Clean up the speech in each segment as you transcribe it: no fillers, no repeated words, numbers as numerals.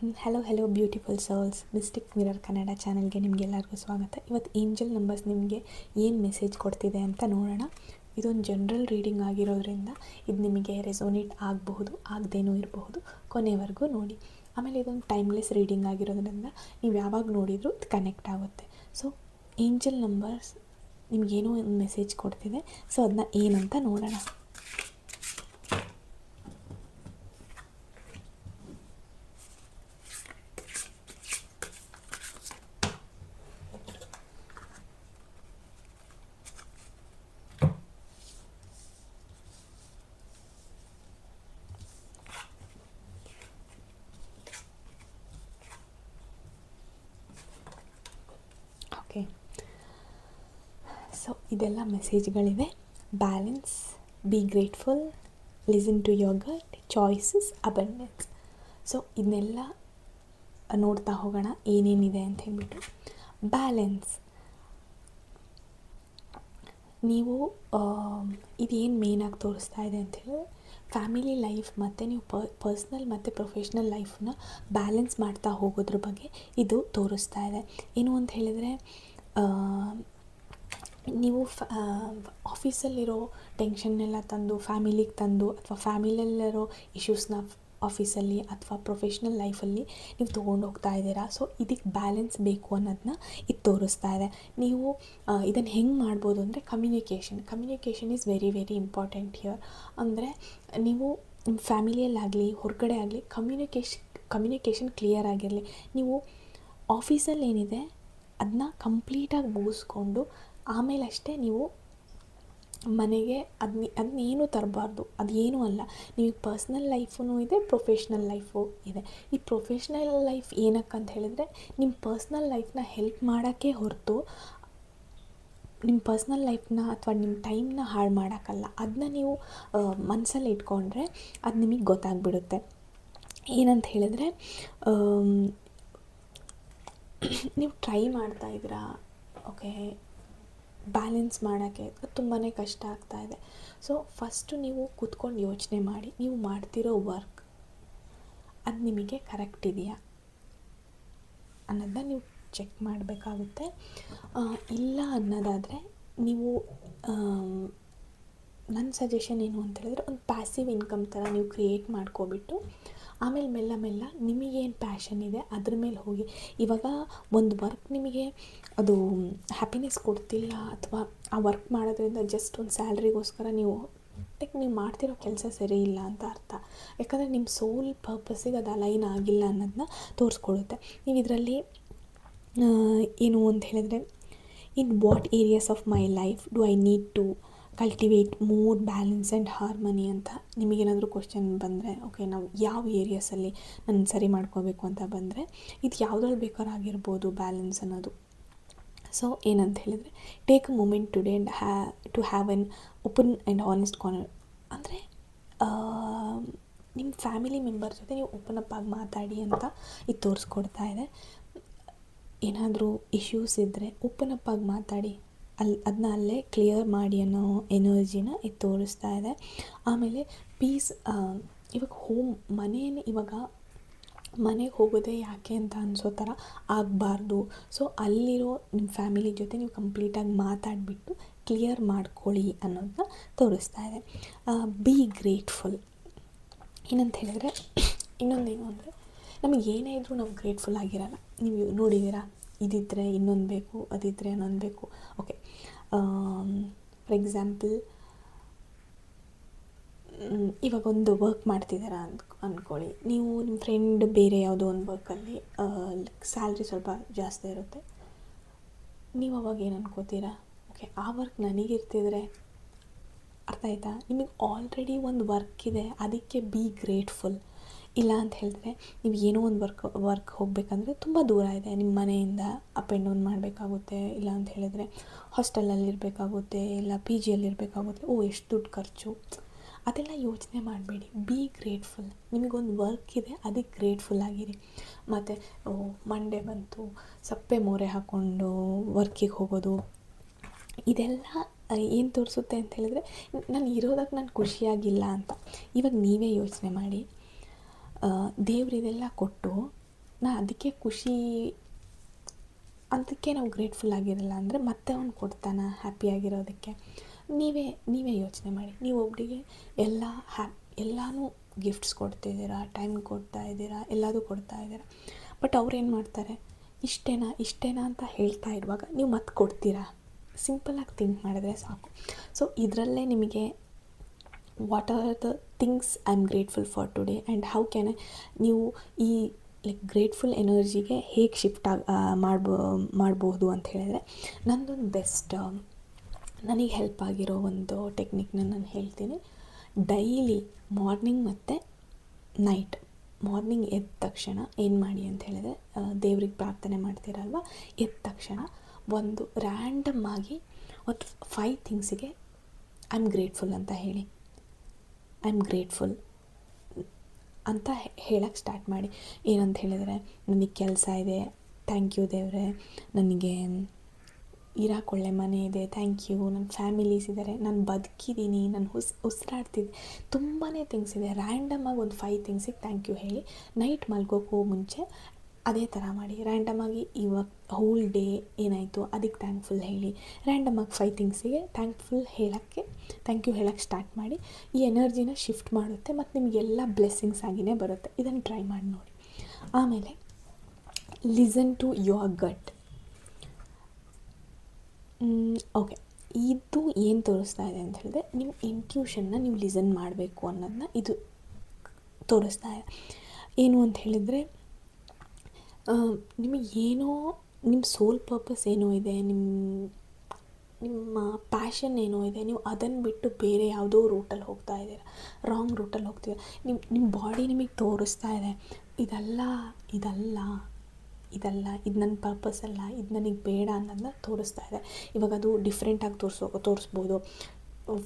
Hello beautiful souls. Mistake mirror Kannada ಚಾನಲ್ಗೆ ನಿಮಗೆಲ್ಲರಿಗೂ ಸ್ವಾಗತ. ಇವತ್ತು ಏಂಜಲ್ ನಂಬರ್ಸ್ ನಿಮಗೆ ಏನು ಮೆಸೇಜ್ ಕೊಡ್ತಿದೆ ಅಂತ ನೋಡೋಣ. ಇದೊಂದು ಜನರಲ್ ರೀಡಿಂಗ್ ಆಗಿರೋದ್ರಿಂದ ಇದು ನಿಮಗೆ ರೆಸೋನೇಟ್ ಆಗಬಹುದು, ಆಗದೇನೂ ಇರಬಹುದು. ಕೊನೆವರೆಗೂ ನೋಡಿ. ಆಮೇಲೆ ಇದೊಂದು ಟೈಮ್ಲೆಸ್ ರೀಡಿಂಗ್ ಆಗಿರೋದ್ರಿಂದ ನೀವು ಯಾವಾಗ ನೋಡಿದರೂ ಇದು ಕನೆಕ್ಟ್ ಆಗುತ್ತೆ. ಸೊ ಏಂಜಲ್ ನಂಬರ್ಸ್ ನಿಮಗೇನೋ ಒಂದು ಮೆಸೇಜ್ ಕೊಡ್ತಿದೆ. ಸೊ ಅದನ್ನ ಏನಂತ ನೋಡೋಣ. ಓಕೆ, ಸೊ ಇದೆಲ್ಲ ಮೆಸೇಜ್ಗಳಿವೆ. Balance, be grateful, listen to your gut, choices, abundance. So ಇದನ್ನೆಲ್ಲ ನೋಡ್ತಾ ಹೋಗೋಣ ಏನೇನಿದೆ ಅಂತ ಹೇಳ್ಬಿಟ್ಟು. ಬ್ಯಾಲೆನ್ಸ್, ನೀವು ಇದೇನು ಮೇಯ್ನಾಗಿ ತೋರಿಸ್ತಾ ಇದೆ ಅಂತ ಹೇಳಿ ಫ್ಯಾಮಿಲಿ ಲೈಫ್ ಮತ್ತು ನೀವು ಪರ್ಸ್ನಲ್ ಮತ್ತು ಪ್ರೊಫೆಷ್ನಲ್ ಲೈಫನ್ನ ಬ್ಯಾಲೆನ್ಸ್ ಮಾಡ್ತಾ ಹೋಗೋದ್ರ ಬಗ್ಗೆ ಇದು ತೋರಿಸ್ತಾ ಇದೆ. ಏನು ಅಂತ ಹೇಳಿದರೆ, ನೀವು ಆಫೀಸಲ್ಲಿರೋ ಟೆನ್ಷನ್ನೆಲ್ಲ ತಂದು ಫ್ಯಾಮಿಲಿಗೆ ತಂದು, ಅಥವಾ ಫ್ಯಾಮಿಲಿಯಲ್ಲಿರೋ ಇಶ್ಯೂಸ್ನ ಆಫೀಸಲ್ಲಿ ಅಥವಾ ಪ್ರೊಫೆಷ್ನಲ್ ಲೈಫಲ್ಲಿ ನೀವು ತೊಗೊಂಡು ಹೋಗ್ತಾ ಇದ್ದೀರಾ. ಸೊ ಇದಕ್ಕೆ ಬ್ಯಾಲೆನ್ಸ್ ಬೇಕು ಅನ್ನೋದನ್ನ ಇದು ತೋರಿಸ್ತಾ ಇದೆ. ನೀವು ಇದನ್ನು ಹೆಂಗೆ ಮಾಡ್ಬೋದು ಅಂದರೆ, communication is very very important here. ಅಂದರೆ ನೀವು ನಿಮ್ಮ ಫ್ಯಾಮಿಲಿಯಲ್ಲಾಗಲಿ ಹೊರಗಡೆ ಆಗಲಿ ಕಮ್ಯುನಿಕೇಷನ್ ಕ್ಲಿಯರ್ ಆಗಿರಲಿ. ನೀವು ಆಫೀಸಲ್ಲಿ ಏನಿದೆ ಅದನ್ನ ಕಂಪ್ಲೀಟಾಗಿ ಮುಗಿಸ್ಕೊಂಡು ಆಮೇಲೆ ಅಷ್ಟೇ ನೀವು ಮನೆಗೆ ಅದನ್ನೇನು ತರಬಾರ್ದು. ಅದೇನೂ ಅಲ್ಲ, ನಿಮಗೆ ಪರ್ಸ್ನಲ್ ಲೈಫೂ ಇದೆ, ಪ್ರೊಫೆಷ್ನಲ್ ಲೈಫು ಇದೆ. ಈ ಪ್ರೊಫೆಷ್ನಲ್ ಲೈಫ್ ಏನಕ್ಕಂತ ಹೇಳಿದರೆ, ನಿಮ್ಮ ಪರ್ಸ್ನಲ್ ಲೈಫ್ನ ಹೆಲ್ಪ್ ಮಾಡೋಕ್ಕೆ ಹೊರತು ನಿಮ್ಮ ಪರ್ಸ್ನಲ್ ಲೈಫ್ನ ಅಥವಾ ನಿಮ್ಮ ಟೈಮ್ನ ಹಾಳು ಮಾಡೋಕ್ಕಲ್ಲ. ಅದನ್ನ ನೀವು ಮನಸ್ಸಲ್ಲಿ ಇಟ್ಕೊಂಡ್ರೆ ಅದು ನಿಮಗೆ ಗೊತ್ತಾಗ್ಬಿಡುತ್ತೆ. ಏನಂತ ಹೇಳಿದ್ರೆ, ನೀವು ಟ್ರೈ ಮಾಡ್ತಾಯಿದ್ದೀರಾ, ಓಕೆ, ಬ್ಯಾಲೆನ್ಸ್ ಮಾಡೋಕ್ಕೆ ತುಂಬಾ ಕಷ್ಟ ಆಗ್ತಾಯಿದೆ. ಸೊ ಫಸ್ಟು ನೀವು ಕೂತ್ಕೊಂಡು ಯೋಚನೆ ಮಾಡಿ, ನೀವು ಮಾಡ್ತಿರೋ ವರ್ಕ್ ಅದು ನಿಮಗೆ ಕರೆಕ್ಟ್ ಇದೆಯಾ ಅನ್ನೋದನ್ನ ನೀವು ಚೆಕ್ ಮಾಡಬೇಕಾಗುತ್ತೆ. ಇಲ್ಲ ಅನ್ನೋದಾದರೆ ನೀವು, ನನ್ನ ಸಜೆಷನ್ ಏನು ಅಂತ ಹೇಳಿದ್ರೆ, ಒಂದು ಪ್ಯಾಸಿವ್ ಇನ್ಕಮ್ ಥರ ನೀವು ಕ್ರಿಯೇಟ್ ಮಾಡ್ಕೊಬಿಟ್ಟು ಆಮೇಲೆ ಮೆಲ್ಲ ನಿಮಗೇನು ಪ್ಯಾಷನ್ ಇದೆ ಅದ್ರ ಮೇಲೆ ಹೋಗಿ. ಇವಾಗ ಒಂದು ವರ್ಕ್ ನಿಮಗೆ ಅದು ಹ್ಯಾಪಿನೆಸ್ ಕೊಡ್ತಿಲ್ಲ, ಅಥವಾ ಆ ವರ್ಕ್ ಮಾಡೋದ್ರಿಂದ ಜಸ್ಟ್ ಒಂದು ಸ್ಯಾಲ್ರಿಗೋಸ್ಕರ ನೀವು ಮಾಡ್ತಿರೋ ಕೆಲಸ ಸರಿ ಇಲ್ಲ ಅಂತ ಅರ್ಥ. ಯಾಕಂದರೆ ನಿಮ್ಮ ಸೋಲ್ ಪರ್ಪಸ್ಸಿಗೆ ಅದು ಅಲೈನ್ ಆಗಿಲ್ಲ ಅನ್ನೋದನ್ನ ತೋರಿಸ್ಕೊಡುತ್ತೆ. ನೀವು ಇದರಲ್ಲಿ ಏನು ಅಂತ ಹೇಳಿದ್ರೆ, in what areas of my life do I need to cultivate more balance and harmony ಅಂತ ನಿಮಗೇನಾದರೂ ಕ್ವಶನ್ ಬಂದರೆ, ಓಕೆ, ನಾವು ಯಾವ ಏರಿಯಾಸಲ್ಲಿ ನಾನು ಸರಿ ಮಾಡ್ಕೋಬೇಕು ಅಂತ ಬಂದರೆ, ಇದು ಯಾವುದ್ರಲ್ಲಿ ಬೇಕಾದ್ರೂ ಆಗಿರ್ಬೋದು ಬ್ಯಾಲೆನ್ಸ್ ಅನ್ನೋದು. ಸೊ ಏನಂತ ಹೇಳಿದರೆ, take a moment today and to have an open and honest corner. ಅಂದರೆ ನಿಮ್ಮ ಫ್ಯಾಮಿಲಿ ಮೆಂಬರ್ ಜೊತೆ ನೀವು ಓಪನ್ ಅಪ್ ಆಗಿ ಮಾತಾಡಿ ಅಂತ ಇದು ತೋರಿಸ್ಕೊಡ್ತಾ ಇದೆ. ಏನಾದರೂ ಇಶ್ಯೂಸ್ ಇದ್ದರೆ ಓಪನ್ ಅಪ್ ಆಗಿ ಮಾತಾಡಿ, ಅದನ್ನ ಅಲ್ಲೇ ಕ್ಲಿಯರ್ ಮಾಡಿ ಅನ್ನೋ ಎನರ್ಜಿನ ಇದು ತೋರಿಸ್ತಾ ಇದೆ. ಆಮೇಲೆ ಪೀಸ್, ಇವಾಗ ಮನೆಗೆ ಹೋಗೋದೇ ಯಾಕೆ ಅಂತ ಅನಿಸೋ ಥರ ಆಗಬಾರ್ದು. ಸೊ ಅಲ್ಲಿರೋ ನಿಮ್ಮ ಫ್ಯಾಮಿಲಿ ಜೊತೆ ನೀವು ಕಂಪ್ಲೀಟಾಗಿ ಮಾತಾಡಿಬಿಟ್ಟು ಕ್ಲಿಯರ್ ಮಾಡ್ಕೊಳ್ಳಿ ಅನ್ನೋದನ್ನ ತೋರಿಸ್ತಾ ಇದೆ. Be grateful. ಏನಂತ ಹೇಳಿದ್ರೆ, ಇನ್ನೊಂದೇನು ಅಂದರೆ, ನಮಗೆ ಏನೇ ಇದ್ದರೂ ನಾವು ಗ್ರೇಟ್ಫುಲ್ ಆಗಿರಲ್ಲ. ನೀವು ನೋಡಿದ್ದೀರಾ, ಇದಿದ್ದರೆ ಇನ್ನೊಂದು ಬೇಕು, ಅದಿದ್ದರೆ ಇನ್ನೊಂದು ಬೇಕು. ಓಕೆ, ಫಾರ್ ಎಕ್ಸಾಂಪಲ್, ಇವಾಗ ಒಂದು ವರ್ಕ್ ಮಾಡ್ತಿದ್ದೀರಾ ಅಂದ್ಕೊಳ್ಳಿ. ನೀವು ನಿಮ್ಮ ಫ್ರೆಂಡ್ ಬೇರೆ ಯಾವುದೋ ಒಂದು ವರ್ಕಲ್ಲಿ ಸ್ಯಾಲ್ರಿ ಸ್ವಲ್ಪ ಜಾಸ್ತಿ ಇರುತ್ತೆ. ನೀವು ಅವಾಗ ಏನು ಅನ್ಕೋತೀರಾ, ಓಕೆ, ಆ ವರ್ಕ್ ನನಗಿರ್ತಿದ್ರೆ, ಅರ್ಥ ಆಯ್ತಾ? ನಿಮಗೆ ಆಲ್ರೆಡಿ ಒಂದು ವರ್ಕ್ ಇದೆ, ಅದಕ್ಕೆ ಬಿ ಗ್ರೇಟ್ಫುಲ್. ಇಲ್ಲ ಅಂತ ಹೇಳಿದ್ರೆ, ನೀವು ಏನೋ ಒಂದು ವರ್ಕ್ ಹೋಗಬೇಕಂದ್ರೆ ತುಂಬ ದೂರ ಇದೆ ನಿಮ್ಮ ಮನೆಯಿಂದ, ಅಪ್ ಆ್ಯಂಡ್ ಡೌನ್ ಮಾಡಬೇಕಾಗುತ್ತೆ. ಇಲ್ಲ ಅಂತ ಹೇಳಿದ್ರೆ ಹಾಸ್ಟೆಲಲ್ಲಿರಬೇಕಾಗುತ್ತೆ, ಇಲ್ಲ ಪಿ ಜಿಯಲ್ಲಿರಬೇಕಾಗುತ್ತೆ. ಎಷ್ಟು ದುಡ್ಡು ಖರ್ಚು, ಅದೆಲ್ಲ ಯೋಚನೆ ಮಾಡಬೇಡಿ. Be grateful. ನಿಮಗೊಂದು ವರ್ಕ್ ಇದೆ, ಅದಕ್ಕೆ ಗ್ರೇಟ್ಫುಲ್ ಆಗಿರಿ. ಮತ್ತು ಮಂಡೇ ಬಂತು, ಸಪ್ಪೆ ಮೋರೆ ಹಾಕ್ಕೊಂಡು ವರ್ಕಿಗೆ ಹೋಗೋದು, ಇದೆಲ್ಲ ಏನು ತೋರಿಸುತ್ತೆ ಅಂತ ಹೇಳಿದ್ರೆ, ನಾನು ಇರೋದಕ್ಕೆ ನಾನು ಖುಷಿಯಾಗಿಲ್ಲ ಅಂತ. ಇವಾಗ ನೀವೇ ಯೋಚನೆ ಮಾಡಿ, ದೇವ್ರು ಇದೆಲ್ಲ ಕೊಟ್ಟು ನಾ ಅದಕ್ಕೆ ಖುಷಿ, ಅದಕ್ಕೆ ನಾವು ಗ್ರೇಟ್ಫುಲ್ ಆಗಿರಲ್ಲ ಅಂದರೆ ಮತ್ತೆ ಅವ್ನು ಕೊಡ್ತಾನೆ ಹ್ಯಾಪಿಯಾಗಿರೋದಕ್ಕೆ. ನೀವೇ ಯೋಚನೆ ಮಾಡಿ, ನೀವು ಒಬ್ಬರಿಗೆ ಎಲ್ಲನೂ ಗಿಫ್ಟ್ಸ್ ಕೊಡ್ತಿದ್ದೀರಾ, ಟೈಮ್ ಕೊಡ್ತಾ ಇದ್ದೀರಾ, ಎಲ್ಲದೂ ಕೊಡ್ತಾ ಇದ್ದೀರಾ. ಬಟ್ ಅವ್ರೇನು ಮಾಡ್ತಾರೆ, ಇಷ್ಟೇನಾ ಅಂತ ಹೇಳ್ತಾ ಇರುವಾಗ ನೀವು ಮತ್ತೆ ಕೊಡ್ತೀರಾ. ಸಿಂಪಲ್ಲಾಗಿ ಥಿಂಕ್ ಮಾಡಿದ್ರೆ ಸಾಕು. ಸೊ ಇದರಲ್ಲೇ ನಿಮಗೆ what are the things I am grateful for today and how can ನೀವು ಈ ಲೈಕ್ ಗ್ರೇಟ್ಫುಲ್ ಎನರ್ಜಿಗೆ ಹೇಗೆ ಶಿಫ್ಟ್ ಮಾಡ್ಬೋದು ಅಂತ ಹೇಳಿದ್ರೆ, ನಂದೊಂದು ಬೆಸ್ಟ್ ನನಗೆ ಹೆಲ್ಪ್ ಆಗಿರೋ ಒಂದು ಟೆಕ್ನಿಕ್ನ ನಾನು ಹೇಳ್ತೀನಿ. ಡೈಲಿ ಮಾರ್ನಿಂಗ್ ಮತ್ತು ನೈಟ್, ಮಾರ್ನಿಂಗ್ ಎದ್ದ ತಕ್ಷಣ ಏನು ಮಾಡಿ ಅಂತ ಹೇಳಿದ್ರೆ, ದೇವ್ರಿಗೆ ಪ್ರಾರ್ಥನೆ ಮಾಡ್ತೀರಲ್ವ, ಎದ್ದ ತಕ್ಷಣ ಒಂದು ರ್ಯಾಂಡಮ್ ಆಗಿ ಒಂದು 5 ಥಿಂಗ್ಸಿಗೆ ಐ ಆಮ್ ಗ್ರೇಟ್ಫುಲ್ ಅಂತ ಹೇಳಿ. ಐ ಆಮ್ ಗ್ರೇಟ್ಫುಲ್ ಅಂತ ಹೇಳಕ್ಕೆ ಸ್ಟಾರ್ಟ್ ಮಾಡಿ. ಏನಂತ ಹೇಳಿದರೆ, ನನಗೆ ಕೆಲಸ ಇದೆ, ಥ್ಯಾಂಕ್ ಯು ದೇವರೇ, ನನಗೆ ಇರೋಕ್ಕೆ ಒಳ್ಳೆ ಮನೆ ಇದೆ, ಥ್ಯಾಂಕ್ ಯು, ನನ್ನ ಫ್ಯಾಮಿಲೀಸ್ ಇದ್ದಾರೆ, ನಾನು ಬದುಕಿದ್ದೀನಿ, ನಾನು ಉಸಿರಾಡ್ತಿದ್ದೆ, ತುಂಬಾ ಥಿಂಗ್ಸ್ ಇದೆ. ರ್ಯಾಂಡಮಾಗಿ ಒಂದು 5 ಥಿಂಗ್ಸಿಗೆ ಥ್ಯಾಂಕ್ ಯು ಹೇಳಿ. ನೈಟ್ ಮಲ್ಗೋಕ್ಕೂ ಮುಂಚೆ ಅದೇ ಥರ ಮಾಡಿ. ರ್ಯಾಂಡಮಾಗಿ ಇವಾಗ ಹೋಲ್ ಡೇ ಏನಾಯಿತು ಅದಕ್ಕೆ ಥ್ಯಾಂಕ್ಫುಲ್ ಹೇಳಿ. ರ್ಯಾಂಡಮಾಗಿ 5 ಥಿಂಗ್ಸಿಗೆ ಥ್ಯಾಂಕ್ ಯು ಹೇಳಕ್ಕೆ ಸ್ಟಾರ್ಟ್ ಮಾಡಿ. ಈ ಎನರ್ಜಿನ ಶಿಫ್ಟ್ ಮಾಡುತ್ತೆ ಮತ್ತು ನಿಮಗೆಲ್ಲ ಬ್ಲೆಸ್ಸಿಂಗ್ಸ್ ಆಗಿಯೇ ಬರುತ್ತೆ. ಇದನ್ನು ಟ್ರೈ ಮಾಡಿ ನೋಡಿ. ಆಮೇಲೆ listen to your gut. Okay, ಇದು ಏನು ತೋರಿಸ್ತಾ ಇದೆ ಅಂತ ಹೇಳಿದ್ರೆ, ನಿಮ್ಮ ಇಂಟ್ಯೂಷನ್ನ ನೀವು ಲಿಸನ್ ಮಾಡಬೇಕು ಅನ್ನೋದನ್ನ ಇದು ತೋರಿಸ್ತಾ ಇದೆ. ಏನು ಅಂತ ಹೇಳಿದರೆ, ನಿಮಗೇನೋ ನಿಮ್ಮ ಸೋಲ್ ಪರ್ಪಸ್ ಏನೋ ಇದೆ, ನಿಮ್ಮ ಪ್ಯಾಷನ್ ಏನೋ ಇದೆ, ನೀವು ಅದನ್ನು ಬಿಟ್ಟು ಬೇರೆ ಯಾವುದೋ ರೂಟಲ್ಲಿ ಹೋಗ್ತಾ ಇದ್ದೀರ, ರಾಂಗ್ ರೂಟಲ್ಲಿ ಹೋಗ್ತೀರ. ನಿಮ್ಮ ಬಾಡಿ ನಿಮಗೆ ತೋರಿಸ್ತಾ ಇದೆ, ಇದಲ್ಲ ಇದು ನನ್ನ ಪರ್ಪಸ್ ಅಲ್ಲ, ಇದು ನನಗೆ ಬೇಡ ಅನ್ನೋದನ್ನ ತೋರಿಸ್ತಾ ಇದೆ. ಇವಾಗ ಅದು ಡಿಫ್ರೆಂಟಾಗಿ ತೋರಿಸ್ಬೋದು.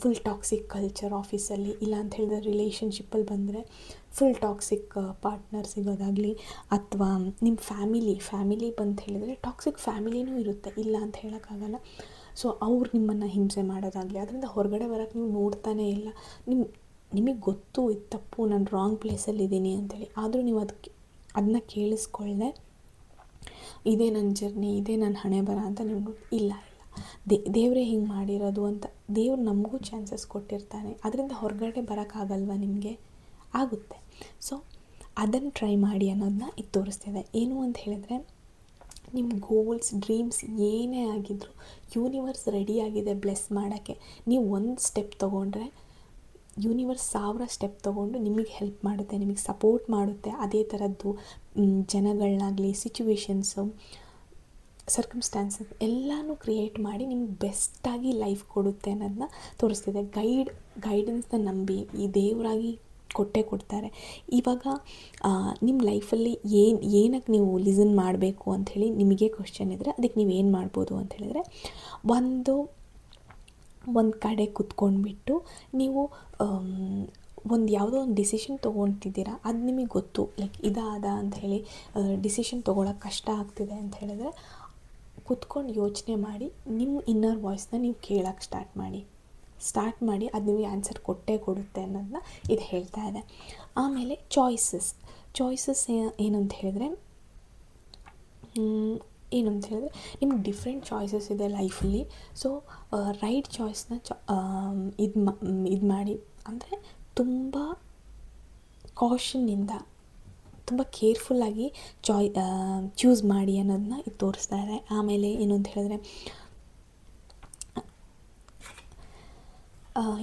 ಫುಲ್ ಟಾಕ್ಸಿಕ್ ಕಲ್ಚರ್ ಆಫೀಸಲ್ಲಿ, ಇಲ್ಲ ಅಂತ ಹೇಳಿದ್ರೆ ರಿಲೇಷನ್ಶಿಪ್ಪಲ್ಲಿ ಬಂದರೆ ಫುಲ್ ಟಾಕ್ಸಿಕ್ ಪಾರ್ಟ್ನರ್ ಸಿಗೋದಾಗಲಿ, ಅಥವಾ ನಿಮ್ಮ ಫ್ಯಾಮಿಲಿ ಬಂದು ಹೇಳಿದರೆ ಟಾಕ್ಸಿಕ್ ಫ್ಯಾಮಿಲಿನೂ ಇರುತ್ತೆ, ಇಲ್ಲ ಅಂತ ಹೇಳೋಕ್ಕಾಗಲ್ಲ. ಸೊ ಅವ್ರು ನಿಮ್ಮನ್ನು ಹಿಂಸೆ ಮಾಡೋದಾಗಲಿ, ಅದರಿಂದ ಹೊರಗಡೆ ಬರೋಕ್ಕೆ ನೀವು ನೋಡ್ತಾನೇ ಇಲ್ಲ. ನಿಮಗೆ ಗೊತ್ತು ಇದು ತಪ್ಪು, ನಾನು ರಾಂಗ್ ಪ್ಲೇಸಲ್ಲಿದ್ದೀನಿ ಅಂಥೇಳಿ, ಆದರೂ ನೀವು ಅದನ್ನ ಕೇಳಿಸ್ಕೊಳ್ಳದೆ ಇದೇ ನನ್ನ ಜರ್ನಿ, ಇದೇ ನನ್ನ ಹಣೆ ಬರ ಅಂತ ನೀವು ಇಲ್ಲ ದೇವರೇ ಹಿಂಗೆ ಮಾಡಿರೋದು ಅಂತ ದೇವ್ರು ನಮಗೂ ಚಾನ್ಸಸ್ ಕೊಟ್ಟಿರ್ತಾನೆ. ಅದರಿಂದ ಹೊರಗಡೆ ಬರೋಕ್ಕಾಗಲ್ವ ನಿಮಗೆ? ಆಗುತ್ತೆ. ಸೊ ಅದನ್ನು ಟ್ರೈ ಮಾಡಿ ಅನ್ನೋದನ್ನ ಇದು ತೋರಿಸ್ತಿದೆ. ಏನು ಅಂತ ಹೇಳಿದ್ರೆ, ನಿಮ್ಮ ಗೋಲ್ಸ್, ಡ್ರೀಮ್ಸ್ ಏನೇ ಆಗಿದ್ರು ಯೂನಿವರ್ಸ್ ರೆಡಿಯಾಗಿದೆ ಬ್ಲೆಸ್ ಮಾಡೋಕ್ಕೆ. ನೀವು ಒಂದು ಸ್ಟೆಪ್ ತೊಗೊಂಡ್ರೆ ಯೂನಿವರ್ಸ್ 1000 ಸ್ಟೆಪ್ ತೊಗೊಂಡು ನಿಮಗೆ ಹೆಲ್ಪ್ ಮಾಡುತ್ತೆ, ನಿಮಗೆ ಸಪೋರ್ಟ್ ಮಾಡುತ್ತೆ. ಅದೇ ಥರದ್ದು ಜನಗಳನ್ನಾಗಲಿ, ಸಿಚುವೇಶನ್ಸು, ಸರ್ಕಮ್ಸ್ಟ್ಯಾನ್ಸಸ್ ಎಲ್ಲನೂ ಕ್ರಿಯೇಟ್ ಮಾಡಿ ನಿಮ್ಗೆ ಬೆಸ್ಟಾಗಿ ಲೈಫ್ ಕೊಡುತ್ತೆ ಅನ್ನೋದನ್ನ ತೋರಿಸ್ತಿದೆ. ಗೈಡೆನ್ಸ್ನ ನಂಬಿ ಈ ದೇವರಾಗಿ ಕೊಡ್ತಾರೆ. ಇವಾಗ ನಿಮ್ಮ ಲೈಫಲ್ಲಿ ಏನಕ್ಕೆ ನೀವು ಲಿಸನ್ ಮಾಡಬೇಕು ಅಂಥೇಳಿ ನಿಮಗೆ ಕ್ವಶನ್ ಇದ್ದರೆ, ಅದಕ್ಕೆ ನೀವು ಏನು ಮಾಡ್ಬೋದು ಅಂತ ಹೇಳಿದ್ರೆ, ಒಂದು ಕಡೆ ಕುತ್ಕೊಂಡ್ಬಿಟ್ಟು ನೀವು ಯಾವುದೋ ಒಂದು ಡಿಸಿಷನ್ ತೊಗೊಳ್ತಿದ್ದೀರಾ, ಅದು ನಿಮಗೆ ಗೊತ್ತು, ಲೈಕ್ ಇದಾದ ಅಂಥೇಳಿ ಡಿಸಿಷನ್ ತೊಗೊಳಕ್ಕೆ ಕಷ್ಟ ಆಗ್ತಿದೆ ಅಂತ ಹೇಳಿದ್ರೆ, ಕುತ್ಕೊಂಡು ಯೋಚನೆ ಮಾಡಿ ನಿಮ್ಮ ಇನ್ನರ್ ವಾಯ್ಸ್ನ ನೀವು ಕೇಳೋಕ್ಕೆ ಸ್ಟಾರ್ಟ್ ಮಾಡಿ ಅದು ನಿಮಗೆ ಆನ್ಸರ್ ಕೊಡುತ್ತೆ ಅನ್ನೋದನ್ನ ಇದು ಹೇಳ್ತಾ ಇದೆ. ಆಮೇಲೆ ಚಾಯ್ಸಸ್ ಏನಂತ ಹೇಳಿದ್ರೆ ನಿಮ್ಗೆ ಡಿಫ್ರೆಂಟ್ ಚಾಯ್ಸಸ್ ಇದೆ ಲೈಫಲ್ಲಿ. ಸೊ ರೈಟ್ ಚಾಯ್ಸ್ನ ಇದು ಮಾಡಿ, ಅಂದರೆ ತುಂಬ ಕಾಷನ್ನಿಂದ, ತುಂಬ ಕೇರ್ಫುಲ್ಲಾಗಿ ಚೂಸ್ ಮಾಡಿ ಅನ್ನೋದನ್ನ ಇದು ತೋರಿಸ್ತಾ ಇದೆ. ಆಮೇಲೆ ಏನು ಅಂತ ಹೇಳಿದ್ರೆ,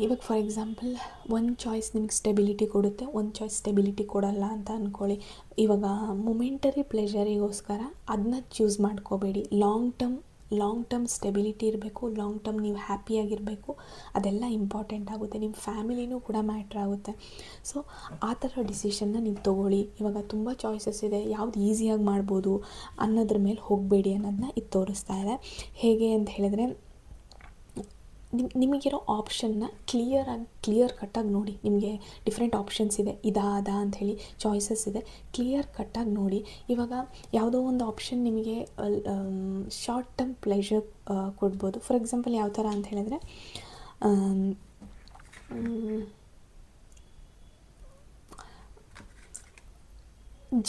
ಇವಾಗ ಫಾರ್ ಎಕ್ಸಾಂಪಲ್ ಒಂದು ಚಾಯ್ಸ್ ನಿಮಗೆ ಸ್ಟೆಬಿಲಿಟಿ ಕೊಡುತ್ತೆ, ಒಂದು ಚಾಯ್ಸ್ ಸ್ಟೆಬಿಲಿಟಿ ಕೊಡಲ್ಲ ಅಂತ ಅಂದ್ಕೊಳ್ಳಿ. ಇವಾಗ ಮೊಮೆಂಟರಿ ಪ್ಲೆಷರಿಗೋಸ್ಕರ ಅದನ್ನ ಚೂಸ್ ಮಾಡ್ಕೋಬೇಡಿ. ಲಾಂಗ್ ಟರ್ಮ್ ಸ್ಟೆಬಿಲಿಟಿ ಇರಬೇಕು, ಲಾಂಗ್ ಟರ್ಮ್ ನೀವು ಹ್ಯಾಪಿಯಾಗಿರಬೇಕು, ಅದೆಲ್ಲ ಇಂಪಾರ್ಟೆಂಟ್ ಆಗುತ್ತೆ. ನಿಮ್ಮ ಫ್ಯಾಮಿಲಿನೂ ಕೂಡ ಮ್ಯಾಟ್ರ್ ಆಗುತ್ತೆ. ಸೊ ಆ ಥರ ಡಿಸಿಷನ್ನ ನೀವು ತೊಗೊಳ್ಳಿ. ಇವಾಗ ತುಂಬ ಚಾಯ್ಸಸ್ ಇದೆ, ಯಾವ್ದು ಈಸಿಯಾಗಿ ಮಾಡ್ಬೋದು ಅನ್ನೋದ್ರ ಮೇಲೆ ಹೋಗಬೇಡಿ ಅನ್ನೋದನ್ನ ಇದು ತೋರಿಸ್ತಾ ಇದೆ. ಹೇಗೆ ಅಂತ ಹೇಳಿದ್ರೆ, ನಿಮಗಿರೋ ಆಪ್ಷನ್ನ ಕ್ಲಿಯರ್ ಕಟ್ಟಾಗಿ ನೋಡಿ. ನಿಮಗೆ ಡಿಫ್ರೆಂಟ್ ಆಪ್ಷನ್ಸ್ ಇದೆ, ಇದಾದ ಅಂಥೇಳಿ ಚಾಯ್ಸಸ್ ಇದೆ, ಕ್ಲಿಯರ್ ಕಟ್ಟಾಗಿ ನೋಡಿ. ಇವಾಗ ಯಾವುದೋ ಒಂದು ಆಪ್ಷನ್ ನಿಮಗೆ ಶಾರ್ಟ್ ಟರ್ಮ್ ಪ್ಲೆಷರ್ ಕೊಡ್ಬೋದು. ಫಾರ್ ಎಕ್ಸಾಂಪಲ್ ಯಾವ ಥರ ಅಂತ ಹೇಳಿದ್ರೆ,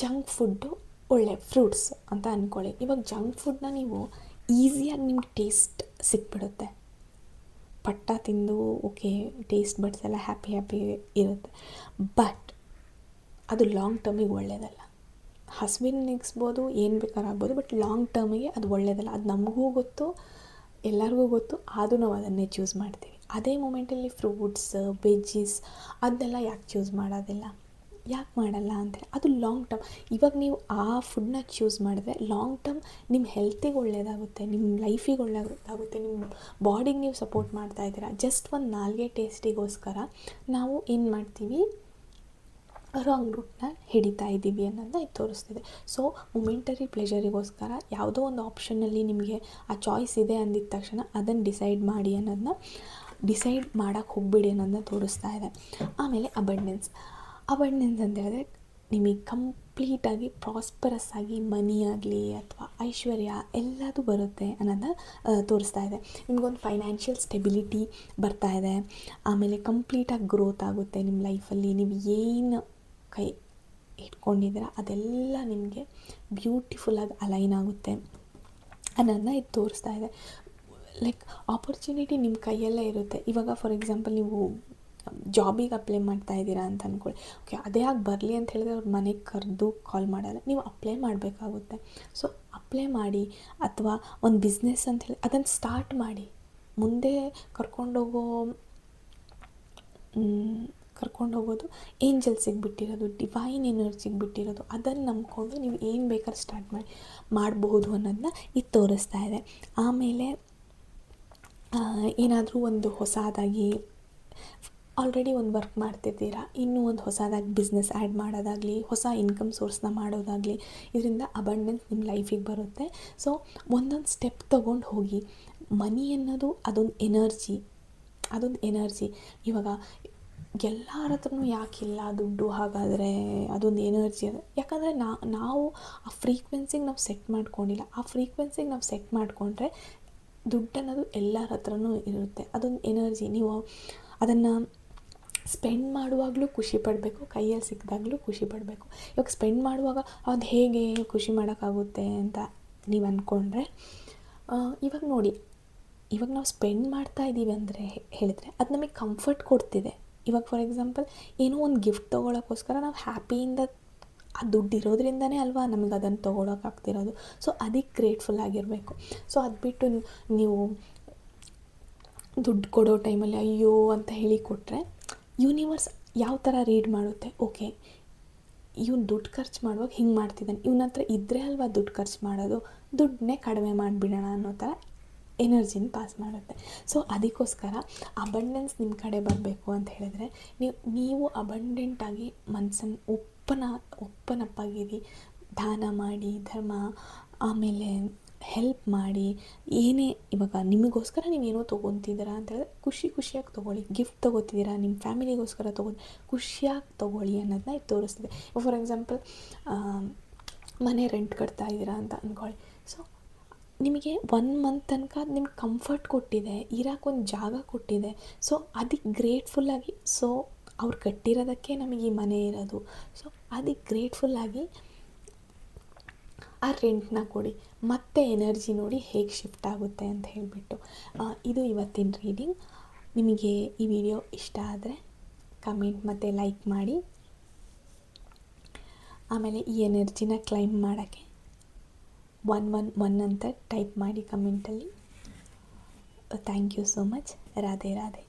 ಜಂಕ್ ಫುಡ್ಡು ಒಳ್ಳೆ ಫ್ರೂಟ್ಸ್ ಅಂತ ಅಂದ್ಕೊಳ್ಳಿ. ಇವಾಗ ಜಂಕ್ ಫುಡ್ನ ನೀವು ಈಸಿಯಾಗಿ ನಿಮ್ಗೆ ಟೇಸ್ಟ್ ಸಿಕ್ಬಿಡುತ್ತೆ. ಪಟ್ಟ ತಿಂದು ಓಕೆ ಟೇಸ್ಟ್ ಬಡ್ಸ್ ಎಲ್ಲ ಹ್ಯಾಪಿ ಇರುತ್ತೆ, ಬಟ್ ಅದು ಲಾಂಗ್ ಟರ್ಮಿಗೆ ಒಳ್ಳೆಯದಲ್ಲ. ಹಸುವಿನ ನಿಗಿಸ್ಬೋದು, ಏನು ಬೇಕಾದ್ರೂ ಆಗ್ಬೋದು, ಬಟ್ ಲಾಂಗ್ ಟರ್ಮಿಗೆ ಅದು ಒಳ್ಳೆಯದಲ್ಲ. ಅದು ನಮಗೂ ಗೊತ್ತು, ಎಲ್ಲರಿಗೂ ಗೊತ್ತು, ಆದರೂ ನಾವು ಅದನ್ನೇ ಚೂಸ್ ಮಾಡ್ತೀವಿ. ಅದೇ ಮೂಮೆಂಟಲ್ಲಿ ಫ್ರೂಟ್ಸ್, ವೆಜ್ಜೀಸ್ ಅದನ್ನೆಲ್ಲ ಯಾಕೆ ಚೂಸ್ ಮಾಡೋದಿಲ್ಲ, ಯಾಕೆ ಮಾಡಲ್ಲ ಅಂದರೆ ಅದು ಲಾಂಗ್ ಟರ್ಮ್. ಇವಾಗ ನೀವು ಆ ಫುಡ್ನ ಚೂಸ್ ಮಾಡಿದ್ರೆ ಲಾಂಗ್ ಟರ್ಮ್ ನಿಮ್ಮ ಹೆಲ್ತಿಗೆ ಒಳ್ಳೆಯದಾಗುತ್ತೆ, ನಿಮ್ಮ ಲೈಫಿಗೆ ಒಳ್ಳೆಯದಾಗುತ್ತೆ, ನಿಮ್ಮ ಬಾಡಿಗೆ ನೀವು ಸಪೋರ್ಟ್ ಮಾಡ್ತಾಯಿದ್ದೀರಾ. ಜಸ್ಟ್ ಒಂದು ನಾಲ್ಗೆ ಟೇಸ್ಟಿಗೋಸ್ಕರ ನಾವು ಏನು ಮಾಡ್ತೀವಿ, ರಾಂಗ್ ರೂಟ್ನ ಹಿಡಿತಾ ಇದ್ದೀವಿ ಅನ್ನೋದನ್ನ ಇದು ತೋರಿಸ್ತಿದೆ. ಸೊ ಮೊಮೆಂಟರಿ ಪ್ಲೆಷರಿಗೋಸ್ಕರ ಯಾವುದೋ ಒಂದು ಆಪ್ಷನಲ್ಲಿ ನಿಮಗೆ ಆ ಚಾಯ್ಸ್ ಇದೆ ಅಂದಿದ ತಕ್ಷಣ ಅದನ್ನು ಡಿಸೈಡ್ ಮಾಡಿ ಅನ್ನೋದನ್ನ ಡಿಸೈಡ್ ಮಾಡೋಕ್ಕೆ ಹೋಗಬೇಡಿ ಅನ್ನೋದನ್ನ ತೋರಿಸ್ತಾ ಇದೆ. ಆಮೇಲೆ ಅಬಂಡೆನ್ಸ್ ಅಂತ ಹೇಳಿದ್ರೆ ನಿಮಗೆ ಕಂಪ್ಲೀಟಾಗಿ ಪ್ರಾಸ್ಪರಸ್ ಆಗಿ ಮನಿ ಆಗಲಿ ಅಥವಾ ಐಶ್ವರ್ಯ ಎಲ್ಲದೂ ಬರುತ್ತೆ ಅನ್ನೋದನ್ನ ತೋರಿಸ್ತಾ ಇದೆ. ನಿಮಗೊಂದು ಫೈನಾನ್ಷಿಯಲ್ ಸ್ಟೆಬಿಲಿಟಿ ಬರ್ತಾ ಇದೆ. ಆಮೇಲೆ ಕಂಪ್ಲೀಟಾಗಿ ಗ್ರೋತ್ ಆಗುತ್ತೆ ನಿಮ್ಮ ಲೈಫಲ್ಲಿ. ನೀವು ಏನು ಕೈ ಇಟ್ಕೊಂಡಿದ್ದೀರ ಅದೆಲ್ಲ ನಿಮಗೆ ಬ್ಯೂಟಿಫುಲ್ಲಾಗಿ ಅಲೈನ್ ಆಗುತ್ತೆ ಅನ್ನೋದನ್ನ ಇದು ತೋರಿಸ್ತಾ ಇದೆ. ಲೈಕ್ ಆಪರ್ಚುನಿಟಿ ನಿಮ್ಮ ಕೈಯಲ್ಲೇ ಇರುತ್ತೆ. ಇವಾಗ ಫಾರ್ ಎಕ್ಸಾಂಪಲ್ ನೀವು ಜಾಬಿಗೆ ಅಪ್ಲೈ ಮಾಡ್ತಾ ಇದ್ದೀರಾ ಅಂತ ಅಂದ್ಕೊಳ್ಳಿ. ಓಕೆ ಅದೇ ಆಗಿ ಬರಲಿ ಅಂತ ಹೇಳಿದ್ರೆ ಅವ್ರ ಮನೆಗೆ ಕರೆದು ಕಾಲ್ ಮಾಡಲ್ಲ, ನೀವು ಅಪ್ಲೈ ಮಾಡಬೇಕಾಗುತ್ತೆ. ಸೊ ಅಪ್ಲೈ ಮಾಡಿ, ಅಥವಾ ಒಂದು ಬಿಸ್ನೆಸ್ ಅಂತ ಹೇಳಿ ಅದನ್ನು ಸ್ಟಾರ್ಟ್ ಮಾಡಿ. ಮುಂದೆ ಕರ್ಕೊಂಡೋಗೋದು ಏಂಜಲ್ಸಿಗೆ ಬಿಟ್ಟಿರೋದು, ಡಿವೈನ್ ಎನರ್ಜಿಗೆ ಬಿಟ್ಟಿರೋದು. ಅದನ್ನು ನಂಬ್ಕೊಂಡು ನೀವು ಏನು ಬೇಕಾದ್ರೂ ಮಾಡಬಹುದು ಅನ್ನೋದನ್ನ ಇದು ತೋರಿಸ್ತಾ ಇದೆ. ಆಮೇಲೆ ಏನಾದರೂ ಒಂದು ಹೊಸದಾಗಿ ಆಲ್ರೆಡಿ ಒಂದು ವರ್ಕ್ ಮಾಡ್ತಿದ್ದೀರಾ, ಇನ್ನೂ ಒಂದು ಹೊಸದಾಗಿ ಬಿಸ್ನೆಸ್ ಆ್ಯಡ್ ಮಾಡೋದಾಗಲಿ, ಹೊಸ ಇನ್ಕಮ್ ಸೋರ್ಸ್ನ ಮಾಡೋದಾಗಲಿ, ಇದರಿಂದ ಅಬಂಡೆನ್ಸ್ ನಿಮ್ಮ ಲೈಫಿಗೆ ಬರುತ್ತೆ. ಸೊ ಒಂದೊಂದು ಸ್ಟೆಪ್ ತೊಗೊಂಡು ಹೋಗಿ. ಮನಿ ಅನ್ನೋದು ಅದೊಂದು ಎನರ್ಜಿ. ಇವಾಗ ಎಲ್ಲರ ಹತ್ರನೂ ಯಾಕಿಲ್ಲ ದುಡ್ಡು, ಹಾಗಾದರೆ ಅದೊಂದು ಎನರ್ಜಿ ಅದು. ಯಾಕಂದರೆ ನಾವು ಆ ಫ್ರೀಕ್ವೆನ್ಸಿಗೆ ನಾವು ಸೆಟ್ ಮಾಡ್ಕೊಂಡಿಲ್ಲ. ಆ ಫ್ರೀಕ್ವೆನ್ಸಿಗೆ ನಾವು ಸೆಟ್ ಮಾಡಿಕೊಂಡ್ರೆ ದುಡ್ಡು ಅನ್ನೋದು ಎಲ್ಲರ ಹತ್ರನೂ ಇರುತ್ತೆ. ಅದೊಂದು ಎನರ್ಜಿ. ನೀವು ಅದನ್ನು ಸ್ಪೆಂಡ್ ಮಾಡುವಾಗಲೂ ಖುಷಿ ಪಡಬೇಕು, ಕೈಯಲ್ಲಿ ಸಿಕ್ಕಿದಾಗಲೂ ಖುಷಿ ಪಡಬೇಕು. ಇವಾಗ ಸ್ಪೆಂಡ್ ಮಾಡುವಾಗ ಅದು ಹೇಗೆ ಖುಷಿ ಮಾಡೋಕ್ಕಾಗುತ್ತೆ ಅಂತ ನೀವು ಅಂದ್ಕೊಂಡ್ರೆ, ಇವಾಗ ನೋಡಿ, ಇವಾಗ ನಾವು ಸ್ಪೆಂಡ್ ಮಾಡ್ತಾ ಇದ್ದೀವಿ ಅಂದರೆ ಹೇಳಿದರೆ ಅದು ನಮಗೆ ಕಂಫರ್ಟ್ ಕೊಡ್ತಿದೆ. ಇವಾಗ ಫಾರ್ ಎಕ್ಸಾಂಪಲ್ ಏನೋ ಒಂದು ಗಿಫ್ಟ್ ತೊಗೊಳಕ್ಕೋಸ್ಕರ ನಾವು ಹ್ಯಾಪಿಯಿಂದ ಆ ದುಡ್ಡು ಇರೋದ್ರಿಂದನೇ ಅಲ್ವಾ ನಮಗೆ ಅದನ್ನು ತೊಗೊಳಕ್ಕಾಗ್ತಿರೋದು. ಸೊ ಅದಕ್ಕೆ ಗ್ರೇಟ್ಫುಲ್ ಆಗಿರಬೇಕು. ಸೊ ಅದು ಬಿಟ್ಟು ನೀವು ದುಡ್ಡು ಕೊಡೋ ಟೈಮಲ್ಲಿ ಅಯ್ಯೋ ಅಂತ ಹೇಳಿ ಕೊಟ್ಟರೆ ಯೂನಿವರ್ಸ್ ಯಾವ ಥರ ರೀಡ್ ಮಾಡುತ್ತೆ, ಓಕೆ ಇವ್ನು ದುಡ್ಡು ಖರ್ಚು ಮಾಡುವಾಗ ಹಿಂಗೆ ಮಾಡ್ತಿದ್ದಾನೆ, ಇವನ ಹತ್ರ ಇದ್ದರೆ ಅಲ್ವಾ ದುಡ್ಡು ಖರ್ಚು ಮಾಡೋದು, ದುಡ್ಡನ್ನೇ ಕಡಿಮೆ ಮಾಡಿಬಿಡೋಣ ಅನ್ನೋ ಥರ ಎನರ್ಜಿನ ಪಾಸ್ ಮಾಡುತ್ತೆ. ಸೊ ಅದಕ್ಕೋಸ್ಕರ ಅಬಂಡೆನ್ಸ್ ನಿಮ್ಮ ಕಡೆ ಬರಬೇಕು ಅಂತ ಹೇಳಿದ್ರೆ ನೀವು ಅಬಂಡೆಂಟಾಗಿ ಮನಸ್ಸನ್ನು ಓಪನ್ ಅಪ್ ಆಗಿರಿ. ದಾನ ಮಾಡಿ, ಧರ್ಮ, ಆಮೇಲೆ ಹೆಲ್ಪ್ ಮಾಡಿ. ಏನೇ ಇವಾಗ ನಿಮಗೋಸ್ಕರ ನೀವೇನೋ ತೊಗೊತಿದ್ದೀರಾ ಅಂತ ಹೇಳಿದ್ರೆ ಖುಷಿಯಾಗಿ ತೊಗೊಳ್ಳಿ. ಗಿಫ್ಟ್ ತೊಗೋತಿದ್ದೀರಾ, ನಿಮ್ಮ ಫ್ಯಾಮಿಲಿಗೋಸ್ಕರ ಖುಷಿಯಾಗಿ ತೊಗೊಳ್ಳಿ ಅನ್ನೋದನ್ನ ಇದು ತೋರಿಸ್ತಿದೆ. ಫಾರ್ ಎಕ್ಸಾಂಪಲ್ ಮನೆ ರೆಂಟ್ ಕಟ್ತಾ ಇದ್ದೀರಾ ಅಂತ ಅಂದ್ಕೊಳ್ಳಿ. ಸೊ ನಿಮಗೆ 1 ಮಂತ್ ತನಕ ಅದು ನಿಮ್ಗೆ ಕಂಫರ್ಟ್ ಕೊಟ್ಟಿದೆ, ಇರೋಕ್ಕೊಂದು ಜಾಗ ಕೊಟ್ಟಿದೆ. ಸೊ ಅದಕ್ಕೆ ಗ್ರೇಟ್ಫುಲ್ಲಾಗಿ, ಸೊ ಅವ್ರು ಕಟ್ಟಿರೋದಕ್ಕೆ ನಮಗೆ ಈ ಮನೆ ಇರೋದು. ಸೊ ಅದಕ್ಕೆ ಗ್ರೇಟ್ಫುಲ್ಲಾಗಿ ಆ ರೆಂಟ್ನ ಕೊಡಿ. ಮತ್ತೆ ಎನರ್ಜಿ ನೋಡಿ ಹೇಗೆ ಶಿಫ್ಟ್ ಆಗುತ್ತೆ ಅಂತ ಹೇಳಿಬಿಟ್ಟು. ಇದು ಇವತ್ತಿನ ರೀಡಿಂಗ್. ನಿಮಗೆ ಈ ವಿಡಿಯೋ ಇಷ್ಟ ಆದರೆ ಕಮೆಂಟ್ ಮತ್ತು ಲೈಕ್ ಮಾಡಿ. ಆಮೇಲೆ ಈ ಎನರ್ಜಿನ ಕ್ಲೈಮ್ ಮಾಡೋಕ್ಕೆ 111 ಅಂತ ಟೈಪ್ ಮಾಡಿ ಕಮೆಂಟಲ್ಲಿ. Thank you so much. Radhe Radhe.